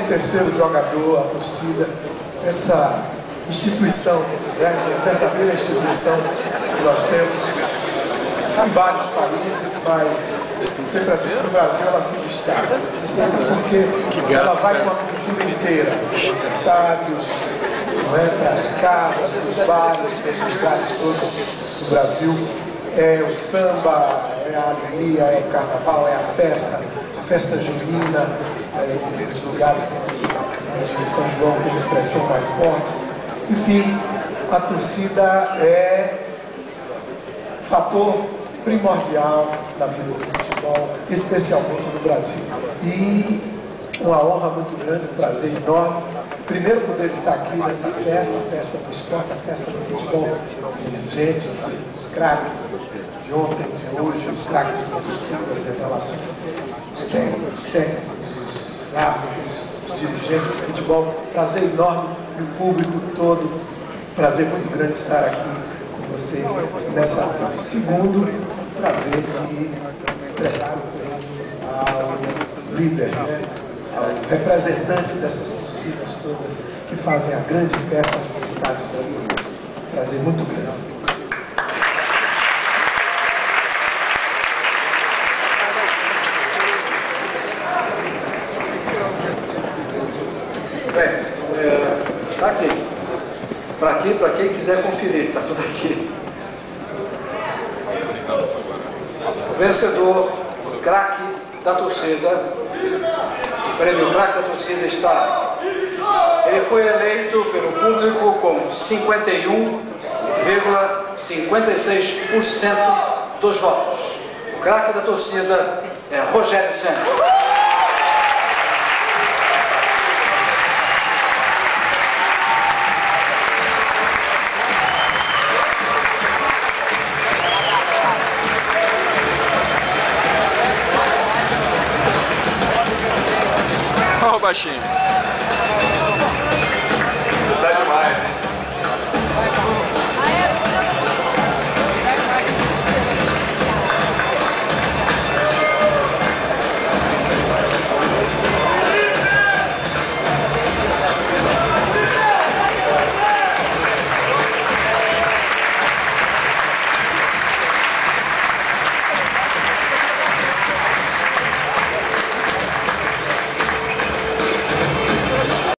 terceiro jogador, a torcida, essa instituição, né, a verdadeira instituição que nós temos em vários países, mas no Brasil ela se destaca. Porque ela vai com a cultura inteira, para os estádios, para as casas, para os bares, para os lugares todos do Brasil. É o samba, é a alegria, é o carnaval, é a festa junina, os lugares onde o São João tem expressão mais forte. Enfim, a torcida é fator primordial na vida do futebol, especialmente no Brasil. E uma honra muito grande, um prazer enorme, primeiro poder estar aqui nessa festa, a festa do esporte, a festa do futebol, gente, os craques de ontem, de hoje, os craques do futuro, as revelações, os técnicos, os árbitros, os dirigentes do futebol. Prazer enorme, e o público todo, prazer muito grande estar aqui com vocês nessa noite. Segundo, prazer de entregar o prêmio ao líder, ao representante dessas torcidas todas que fazem a grande festa dos estádios brasileiros. Prazer muito grande. Bem, está aqui. Para quem quiser conferir, está tudo aqui. O vencedor, o craque da torcida, o prêmio craque da torcida está. Ele foi eleito pelo público com 51,56% dos votos. O craque da torcida é Rogério Ceni. Ó o baixinho.